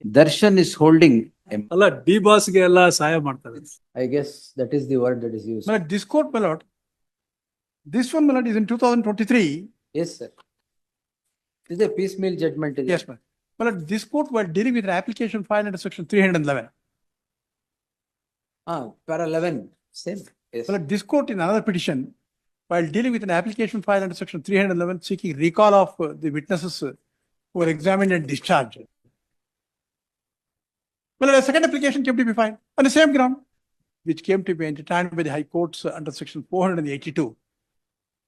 Darshan is holding. ಅಲ್ಲ D ಬಾಸ್ಗೆ ಎಲ್ಲ ಸಹಾಯ ಮಾಡ್ತಾರೆ. I guess that is the word that is used. My lord, this court, my lord, this one, my lord, is in 2023. Yes, sir. This is a piecemeal judgment. Is Yes, ma'am. My lord, this court, while dealing with an application filed under section 311. Para 11. Same. Yes. My lord, this court in another petition, while dealing with an application filed under section 311, seeking recall of the witnesses who were examined and discharged. Well, a second application came to be filed on the same ground, which came to be entertained by the High Courts under section 482.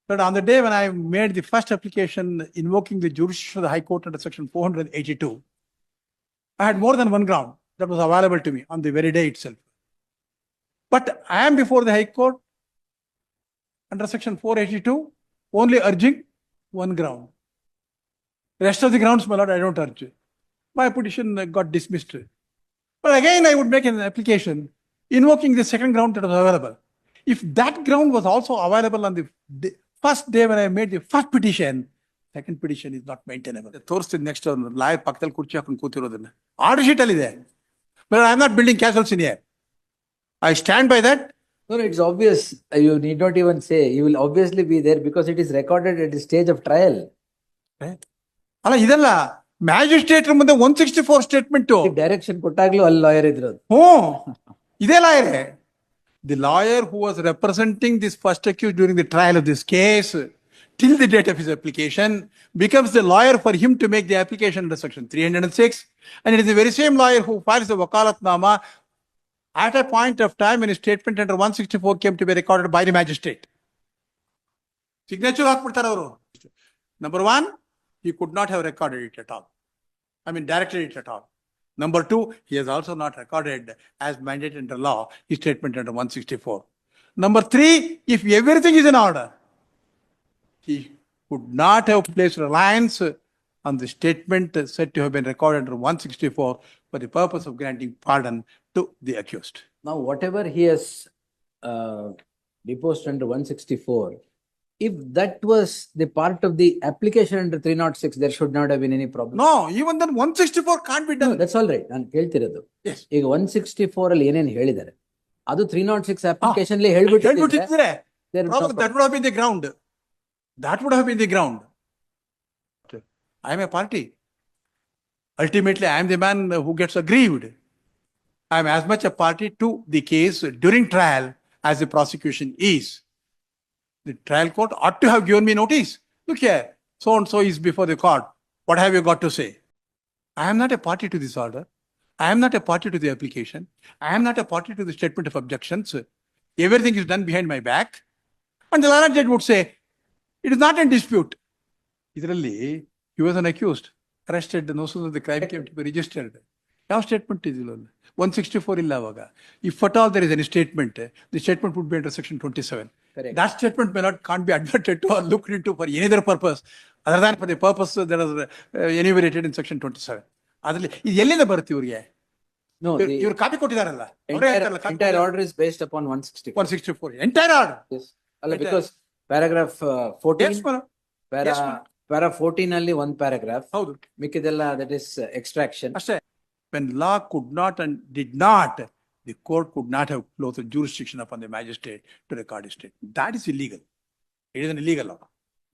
But on the day when I made the first application invoking the jurisdiction of the High Court under section 482, I had more than one ground that was available to me on the very day itself. But I am before the High Court under section 482, only urging one ground. The rest of the grounds, my lord, I don't urge. My petition got dismissed. But again, I would make an application invoking the second ground that was available. If that ground was also available on the first day when I made the first petition, second petition is not maintainable. ತೋರಿಸ್ತೀನಿ next lawyer ಪಕ್ಕದಲ್ಲಿ ಕುರ್ಚಿ ಹಾಕೊಂಡು ಕೂತಿರೋದನ್ನ order sheet ಅಲ್ಲಿ ಇದೆ. But I am not building castles in here. I stand by that. No, it's obvious. You need not even say. You will obviously be there because it is recorded at the stage of trial. ಅಲ್ಲ ಇದಲ್ಲ magistrate ಮುಂದೆ 164 statement Direction ಕೊಟ್ಟಾಗ್ಲೂ ಅಲ್ಲಿ lawyer ಇದ್ರು. ಇದೇ ಲಾಯರೇ. The lawyer who was representing this first accused during the trial of this case till the date of his application becomes the lawyer for him to make the application under section 306, and it is the very same lawyer who files the wakalatnama at a point of time when his statement under 164 came to be recorded by the magistrate. Signature ಹಾಕ್ಬಿಡ್ತಾರೆ ಅವರು. Number one, he could not have recorded it at all. I mean, directed it at all. Number two, he has also not recorded as mandated under law his statement under 164. Number three, if everything is in order, he could not have placed reliance on the statement said to have been recorded under 164 for the purpose of granting pardon to the accused. Now, whatever he has deposed under 164, if that was the part of the application under 306, there should not have been any problem. No, even then 164 can't be No, done. that's all right. ನಾನು ಕೇಳ್ತಿರೋದು. Yes. ಈಗ 164 ಅಲ್ಲಿ ಏನೇನು ಹೇಳಿದ್ದಾರೆ ಅದು 306 application ಅಲ್ಲಿ ಹೇಳ್ಬಿಟ್ಟಿದ್ರೆ ಹೇಳ್ಬಿಟ್ಟಿದ್ರೆ there is no that would have been the ground. That would have been the ground. I am a party. Ultimately, I am the man who gets aggrieved. I am as much a party to the case during trial as the prosecution is. The trial court ought to have given me notice. Look here, so and so is before the court. What have you got to say? I am not a party to this order. I am not a party to the application. I am not a party to the statement of objections. Everything is done behind my back. And the learned judge would say, it is not in dispute. Idರಲ್ಲಿ he was an accused, arrested, the notice of the crime came to be registered. ಯಾವ statement ಇದಿಲ್ಲ 164 ಇಲ್ಲ ಅವಾಗ. If at all there is any statement, the statement would be under section 27. Correct. That statement may not can't be adverted to or looked into for any other purpose other than for the purpose that is enumerated in section 27. ಅದರಲ್ಲಿ ಇದು ಎಲ್ಲಿಂದ ಬರುತ್ತೆ ಇವ್ರಿಗೆ? No, ಇವ್ರು copy ಕೊಟ್ಟಿದಾರಲ್ಲ entire order is based upon 164. 164 entire order. Yes. ಅಲ್ಲ, because paragraph 14 Yes, madam. Yes, madam. para 14 ಅಲ್ಲಿ one paragraph, ಹೌದು ಮಿಕ್ಕಿದೆಲ್ಲ that is extraction. ಅಷ್ಟೇ. When law could not and did not, the court could not have closed the jurisdiction upon the magistrate to record his statement. That is illegal. It is an illegal law.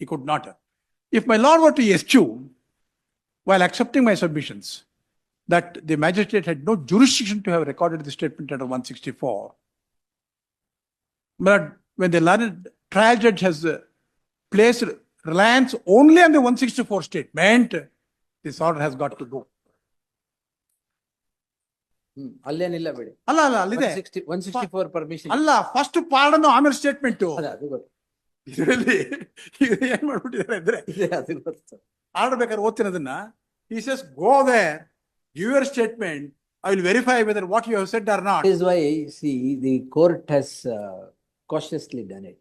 He could not have. If my lord were to eschew, while accepting my submissions, that the magistrate had no jurisdiction to have recorded the statement under 164, but when the learned trial judge has placed reliance only on the 164 statement, this order has got to go. ಅಲ್ಲೇನಿಲ್ಲ ಬಿಡಿ. ಅಲ್ಲ ಅಲ್ಲ ಅಲ್ಲಿದೆ 164 permission ಅಲ್ಲ, first pardon ಆಮೇಲೆ statement. ಅದು ಗೊತ್ತು. ಇದರಲ್ಲಿ ಏನ್ ಮಾಡ್ಬಿಟ್ಟಿದ್ದಾರೆ ಅಂದ್ರೆ ಅದು ಗೊತ್ತು. ಆರ್ಡರ್ ಬೇಕಾದ್ರೆ ಓದ್ತೀನಿ ಅದನ್ನ. He says, go there, give your statement, I will verify whether what you have said or not. That is why, see, the court has cautiously done it.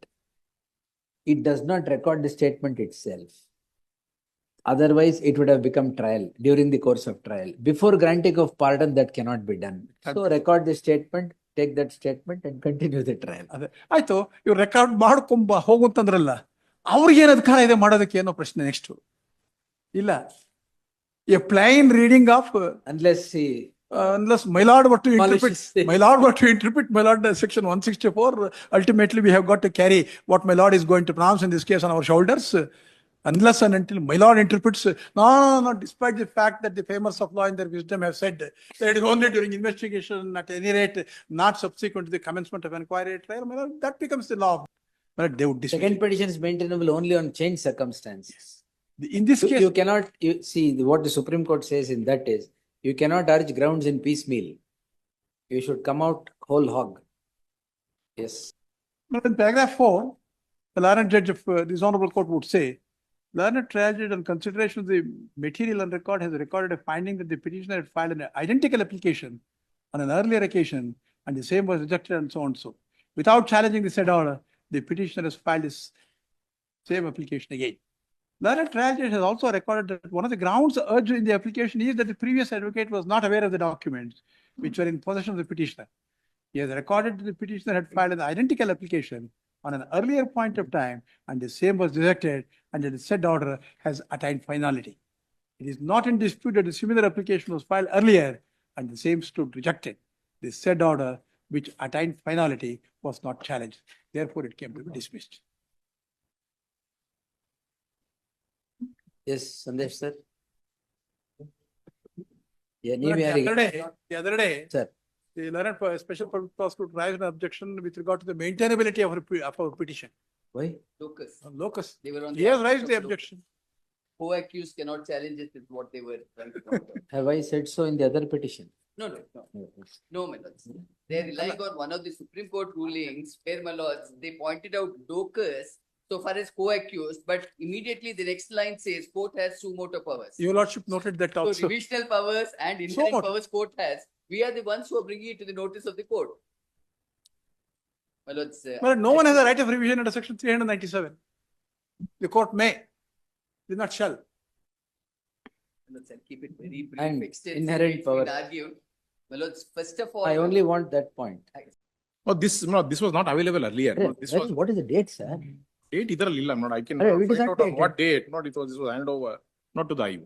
It does not record the statement itself. Otherwise, it would have become trial during the course of trial. Before granting of pardon, that cannot be done. So, record the statement, take that statement, and continue the trial. ಅದೇ ಆಯ್ತು, ಇವ್ರು record ಮಾಡ್ಕೊಂಬ ಹೋಗುತ್ತಂದ್ರಲ್ಲ, ಅವ್ರಿಗೆ ಏನ್ ಅಧಿಕಾರ ಇದೆ ಮಾಡೋದಕ್ಕೆ ಏನೋ ಪ್ರಶ್ನೆ ನೆಕ್ಸ್ಟ್ ಇಲ್ಲ. A plain reading of, Unless he unless my lord were to interpret, polishes it. my lord were to interpret my lord section 164, ultimately we have got to carry what my lord is going to pronounce in this case on our shoulders. Unless and until my lord interprets, no, despite the fact that the famous of law in their wisdom have said that it is only during investigation, at any rate, not subsequent to the commencement of inquiry trial, my lord, that becomes the law. But they would dismiss second it. petition is maintainable only on changed circumstances. In this case, You cannot see what the Supreme Court says in that is you cannot urge grounds in piecemeal. You should come out whole hog. Yes. but in paragraph 4, the learned judge of this honorable court would say, learned trial judge on consideration of the material on record has recorded a finding that the petitioner had filed an identical application on an earlier occasion and the same was rejected and so on and so. Without challenging the said order, the petitioner has filed this same application again. Learned trial judge has also recorded that one of the grounds urged in the application is that the previous advocate was not aware of the documents which were in possession of the petitioner. He has recorded that the petitioner had filed an identical application on an earlier point of time and the same was rejected and that the said order has attained finality. It is not in dispute that a similar application was filed earlier and the same stood rejected. The said order which attained finality was not challenged. Therefore, it came to be dismissed. Yes, Sandesh sir. Yeah, The other day, sir. the learned special public prosecutor raised an objection with regard to the maintainability of our petition. Why? Locus. Locus. They were on He the has outskirts raised of the locus. objection. Co-accused cannot challenge it with what they were trying to counter. Have I said so in the other petition? No, my lords. They are relying on one of the Supreme Court rulings where, my lords, they pointed out locus so far as co-accused, but immediately the next line says court has suo motu powers. Your lordship noted that So also. revisional powers and inherent motu. powers court has. We are the ones who are bringing it to the notice of the court. My lords. Well, no one has a right of revision under section 397. The court may, did not shall. My lords, I'll keep it very brief. And Extensive, inherent it's been powers. argued. My lords, first of all. I only want that point. Oh, this was not available earlier. No, this was What is the date, sir? date either lilla. Not I can It is find not out on date. what date. Not it was this was handed over not to the IU.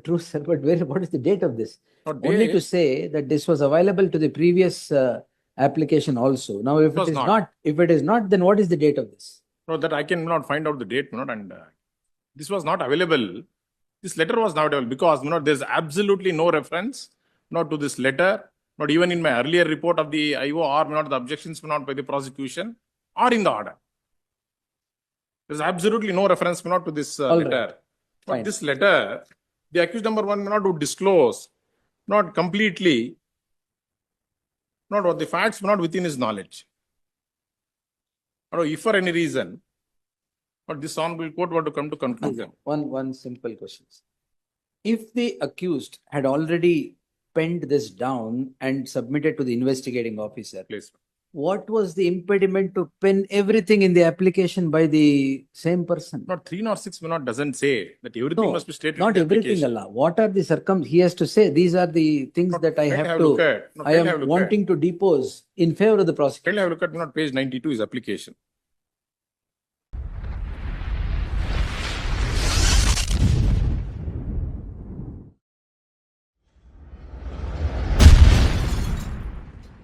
True, sir. But what is the date of this? Not Only date. to say that this was available to the previous application also. Now, if It was it is not. not, if it is not, then what is the date of this? No, that I cannot find out the date. Not and this was not available. This letter was not available because there is absolutely no reference not to this letter. Not even in my earlier report of the IO or not the objections were not by the prosecution or in the order. There is absolutely no reference not to this All right. letter. But Fine. this letter, the accused number one not to disclose, not completely, not what the facts were not within his knowledge. Or if for any reason, but this honorable court were to come to conclusion. One simple question. If the accused had already penned this down and submitted to the investigating officer, Please. what was the impediment to pen everything in the application by the same person? Not 3 or 6 doesn't say that everything No, must be stated. not in the everything, application. Allah. What are the he has to say, these are the things Not- that I kindly have a look to, at. No, I kindly have a am look wanting to depose in favor of the Kindly prosecution. have a look at page 92 is application.